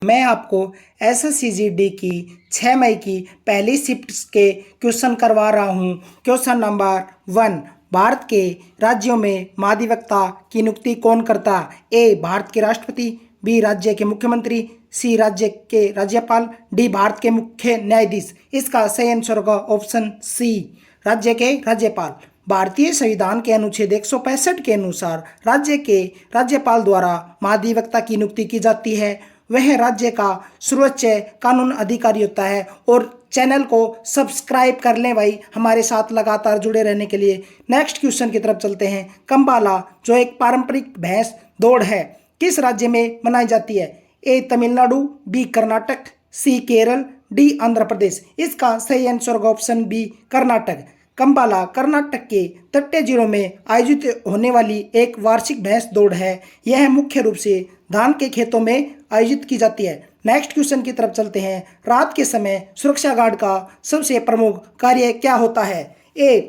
मैं आपको SSCGD की 6 मई की पहली शिफ्ट के क्वेश्चन करवा रहा हूँ। क्वेश्चन नंबर 1, भारत के राज्यों में महाधिवक्ता की नियुक्ति कौन करता? ए भारत के राष्ट्रपति, बी राज्य के मुख्यमंत्री, सी राज्य के राज्यपाल, डी भारत के मुख्य न्यायाधीश। इसका सही आंसर होगा ऑप्शन सी, राज्य के राज्यपाल। भारतीय संविधान के अनुच्छेद 165 के अनुसार राज्य के राज्यपाल द्वारा महाधिवक्ता की नियुक्ति की जाती है। वह राज्य का सर्वोच्च कानून अधिकारी होता है। और चैनल को सब्सक्राइब कर लें भाई, हमारे साथ लगातार जुड़े रहने के लिए। नेक्स्ट क्वेश्चन की तरफ चलते हैं। कंबाला जो एक पारंपरिक भैंस दौड़ है, किस राज्य में मनाई जाती है? ए तमिलनाडु, बी कर्नाटक, सी केरल, डी आंध्र प्रदेश। इसका सही आंसर होगा ऑप्शन बी, कर्नाटक। कंबाला कर्नाटक के तटीय जिलों में आयोजित होने वाली एक वार्षिक भैंस दौड़ है। यह मुख्य रूप से धान के खेतों में आयोजित की जाती है। नेक्स्ट क्वेश्चन की तरफ चलते हैं। रात के समय सुरक्षा गार्ड का सबसे प्रमुख कार्य क्या होता है? ए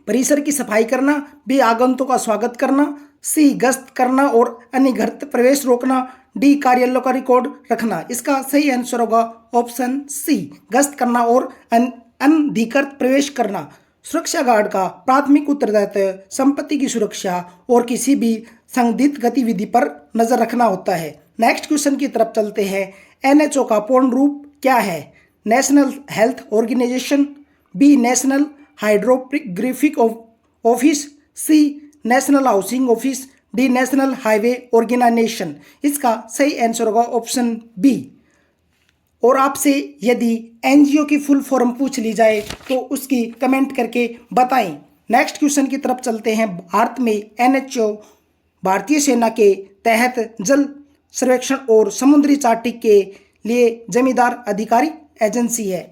परिसर की सफाई करना, बी आगंतुकों का स्वागत करना, सी गश्त करना और अनधिकृत प्रवेश रोकना, डी कार्यालयों का रिकॉर्ड रखना। इसका सही आंसर होगा ऑप्शन सी, गश्त करना और अनधिकृत प्रवेश करना। सुरक्षा गार्ड का प्राथमिक उत्तरदायित्व संपत्ति की सुरक्षा और किसी भी संदिग्ध गतिविधि पर नजर रखना होता है। नेक्स्ट क्वेश्चन की तरफ चलते हैं। NHO का पूर्ण रूप क्या है? National health organization, B national hydrographic office, C national housing office, D national highway organization. इसका सही आंसर होगा ऑप्शन बी। और आपसे यदि NGO की फुल फॉर्म पूछ ली जाए तो उसकी कमेंट करके बताएं। नेक्स्ट क्वेश्चन की तरफ चलते हैं। भारत में NHO भारतीय सेना के तहत जल सर्वेक्षण और समुद्री चार्टिंग के लिए जिम्मेदार अधिकारी एजेंसी है।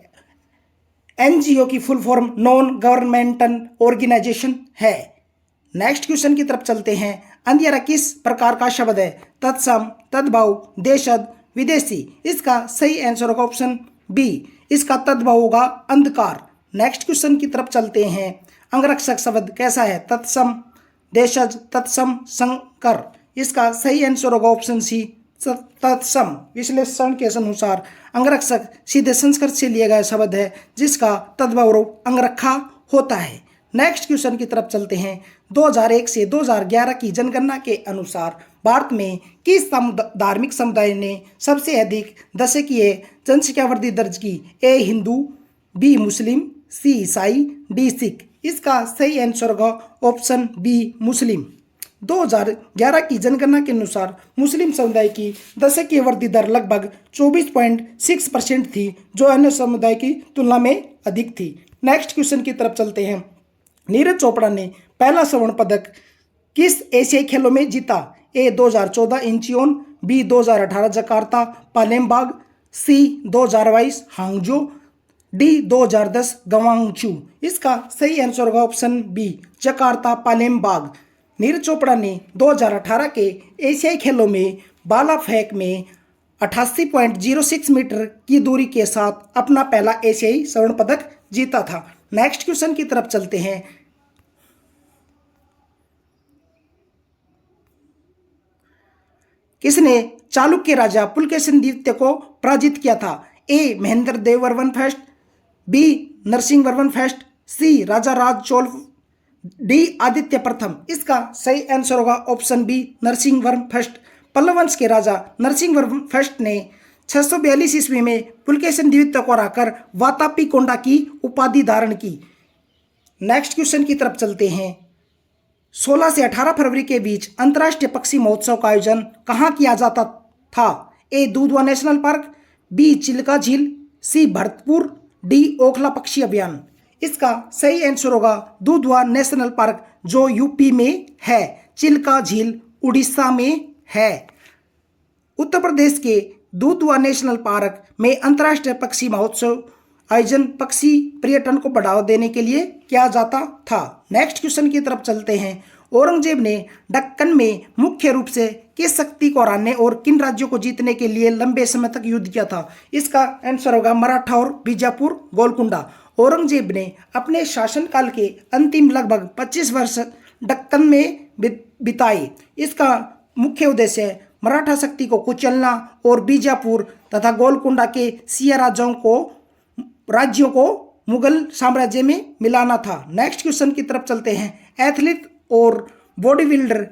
NGO की full form non governmental organisation है। नेक्स्ट क्वेश्चन की तरफ चलते हैं। अंधियारा किस प्रकार का शब्द है? तत्सम, तद्भव, देशज, विदेशी। इसका सही आंसर होगा ऑप्शन बी, इसका तद्भव होगा अंधकार। नेक्स्ट क्वेश्चन की तरफ चलते हैं। अंगरक्षक शब्द कैसा है? तत्सम, देशज, तत्सम, संकर। इसका सही आंसर होगा ऑप्शन सी, तत्सम। विश्लेषण के अनुसार अंगरक्षक सीधे संस्कृत से लिया गया शब्द है जिसका तद्भव रूप अंगरखा होता है। नेक्स्ट क्वेश्चन की तरफ चलते हैं। 2001 से 2011 की जनगणना के अनुसार भारत में किस धार्मिक समुदाय ने सबसे अधिक दशकीय जनसंख्या वृद्धि दर्ज की? ए हिंदू, बी मुस्लिम, सी ईसाई, डी सिख। इसका सही आंसर होगा ऑप्शन बी, मुस्लिम। 2011 की जनगणना के अनुसार मुस्लिम समुदाय की दशकीय वृद्धि दर लगभग 24.6% थी, जो अन्य समुदाय की तुलना में अधिक थी। नेक्स्ट क्वेश्चन की तरफ चलते हैं। नीरज चोपड़ा ने पहला स्वर्ण पदक किस एशियाई खेलों में जीता? A 2014 Incheon, B 2018 Jakarta Palembang, C 2022 Hangzhou, D 2010 Guangzhou. इसका सही आंसर होगा option B, Jakarta Palembang. Neeraj Chopra ने 2018 के एशियाई खेलों में भाला फेंक में 88.06 मीटर की दूरी के साथ अपना पहला एशियाई स्वर्ण पदक जीता था। नेक्स्ट क्वेश्चन की तरफ चलते हैं। किसने चालुक्य राजा पुलकेशिन द्वितीय को पराजित किया था? A Mahendra Dev Varman first, B Narasimha Varman first, C Raja Raj Chola, D Aditya प्रथम। इसका सही आंसर होगा option B, Narasimha Varman first. Pallava वंश के राजा नरसिंह वर्मन फर्स्ट ने 642 ईस्वी में पुलकेशिन द्वितीय को हराकर वातापी कोंडा की उपाधि धारण की। नेक्स्ट क्वेश्चन की तरफ चलते हैं। 16 से 18 फरवरी के बीच अंतर्राष्ट्रीय पक्षी महोत्सव का आयोजन कहाँ किया जाता था? A Dudhwa national park, B Chilka झील, सी भरतपुर, डी ओखला पक्षी अभ्यान। इसका सही आंसर होगा दुधवा नेशनल पार्क, जो यूपी में है। चिल्का झील उड़ीसा में है। उत्तर प्रदेश के दुधवा नेशनल पार्क में अंतर्राष्ट्रीय पक्षी महोत्सव आयोजन पक्षी पर्यटन को बढ़ावा देने के लिए किया जाता था। नेक्स्ट क्वेश्चन की तरफ चलते हैं। औरंगजेब ने दक्कन में मुख्य रूप से किस शक्ति को हराने और किन राज्यों को जीतने के लिए लंबे समय तक युद्ध किया था? इसका आंसर होगा मराठा और बीजापुर, गोलकुंडा। औरंगजेब ने अपने शासनकाल के अंतिम लगभग 25 वर्ष दक्कन में बिताए। इसका मुख्य उद्देश्य मराठा शक्ति को कुचलना और बीजापुर तथा गोलकुंडा के सिया राज्यों को मुगल साम्राज्य में मिलाना था। नेक्स्ट क्वेश्चन की तरफ चलते हैं। एथलीट और बॉडी बिल्डर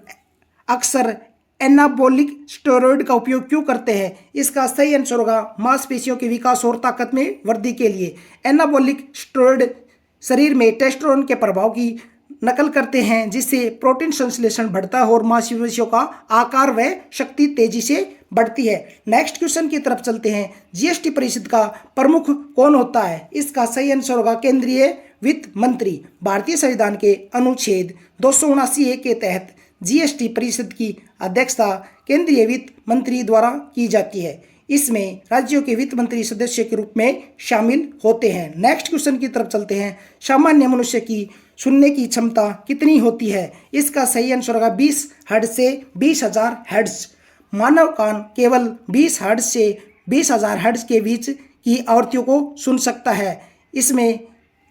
अक्सर एनाबॉलिक स्टेरॉयड का उपयोग क्यों करते हैं? इसका सही आंसर होगा मांसपेशियों के विकास और ताकत में वृद्धि के लिए। एनाबॉलिक स्टेरॉयड शरीर में टेस्टोस्टेरोन के प्रभाव की नकल करते हैं, जिससे प्रोटीन संश्लेषण बढ़ता है और मांसपेशियों का आकार व शक्ति तेजी से बढ़ती है। नेक्स्ट क्वेश्चन की तरफ चलते हैं। जीएसटी परिषद का प्रमुख कौन होता है? इसका सही आंसर होगा केंद्रीय वित्त मंत्री। भारतीय संविधान के अनुच्छेद 279A के तहत जीएसटी परिषद की अध्यक्षता केंद्रीय वित्त मंत्री द्वारा की जाती है। इसमें राज्यों के वित्त मंत्री सदस्य के रूप में शामिल होते हैं। नेक्स्ट क्वेश्चन की तरफ चलते हैं। सामान्य मनुष्य की सुनने की क्षमता कितनी होती है? इसका सही आंसर होगा 20 हर्ट्ज से 20,000 हर्ट्ज। मानव कान केवल 20 हर्ट्ज से 20,000 हर्ट्ज के बीच की आवृत्तियों को सुन सकता है। इसमें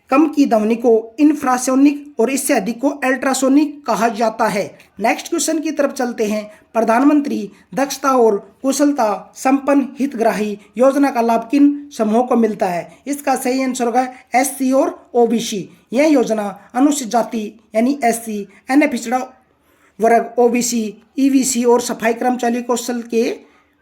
कम की ध्वनि को इंफ्रासोनिक और इससे अधिक को अल्ट्रासोनिक कहा जाता है। नेक्स्ट क्वेश्चन की तरफ चलते हैं। प्रधानमंत्री दक्षता और कुशलता संपन्न हितग्राही योजना का लाभ किन समूहों को मिलता है? इसका सही आंसर होगा एससी और ओबीसी। यह योजना अनुसूचित जाति यानी एससी, अन्य पिछड़ा वर्ग ओबीसी, ईबीसी और सफाई कर्मचारी कौशल के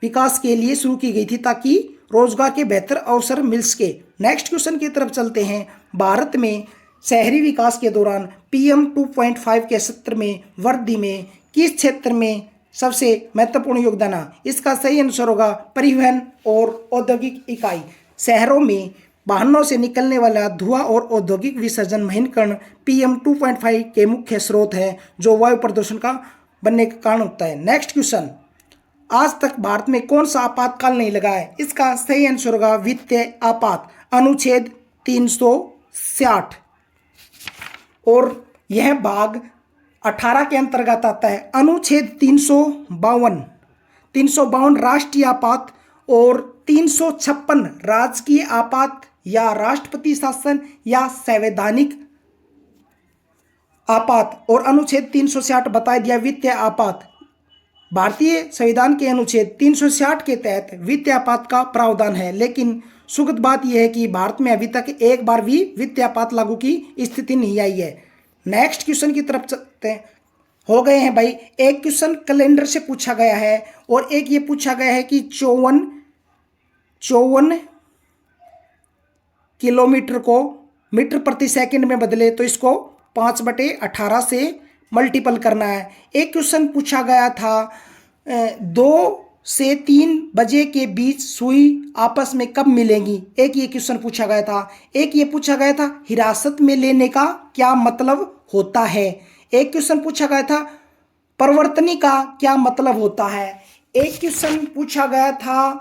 विकास के लिए शुरू की गई थी ताकि रोजगार के बेहतर अवसर मिल सके। नेक्स्ट क्वेश्चन की तरफ चलते हैं। भारत में शहरी विकास के दौरान PM 2.5 के सत्र में वृद्धि में किस क्षेत्र में सबसे महत्वपूर्ण योगदान है? इसका सही आंसर होगा परिवहन और औद्योगिक इकाई। शहरों में वाहनों से निकलने वाला धुआं और औद्योगिक विसर्जन महीनकण PM 2.5 के मुख्य स्रोत है, जो वायु प्रदूषण का बनने का कारण होता है। Next question. आज तक भारत में कौन सा आपातकाल नहीं लगा है? इसका सही आंसर होगा वित्तीय आपात, अनुच्छेद 360 और यह भाग 18 के अंतर्गत आता है। अनुच्छेद 352 राष्ट्रीय आपात और 356 राजकीय आपात या राष्ट्रपति शासन या संवैधानिक आपात और अनुच्छेद 360 बता दिया वित्तीय आपात। भारतीय संविधान के अनुच्छेद 360 के तहत वित्तीय आपात का प्रावधान है, लेकिन सुखद बात यह है कि भारत में अभी तक एक बार भी वित्तीय आपात लागू की स्थिति नहीं आई है। नेक्स्ट क्वेश्चन की तरफ चलते हैं। हो गए हैं भाई। एक क्वेश्चन कैलेंडर से पूछा गया है और एक ये पूछा गया है कि 54 किलोमीटर को मीटर प्रति सेकंड में बदले तो इसको 5/18 से मल्टीपल करना है। एक क्वेश्चन पूछा गया था 2 से 3 बजे के बीच सुई आपस में कब मिलेंगी? एक ये क्वेश्चन पूछा गया था। एक ये पूछा गया था हिरासत में लेने का क्या मतलब होता है? एक क्वेश्चन पूछा गया था परिवर्तनी का क्या मतलब होता है? एक क्वेश्चन पूछा गया था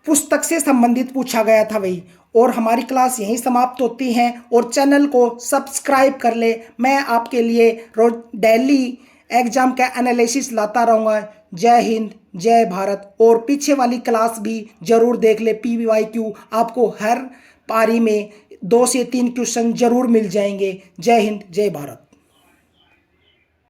पुस्तक से संबंधित पूछा गया था भाई। और हमारी क्लास यहीं समाप्त होती है और चैनल को सब्सक्राइब कर ले। मैं आपके लिए रोज डेली एग्जाम का एनालिसिस लाता रहूँगा। जय हिंद, जय भारत। और पीछे वाली क्लास भी जरूर देख ले, PYQ। आपको हर पारी में 2 से 3 क्वेश्चन जरूर मिल जाएंगे। जय हिंद, जय भारत।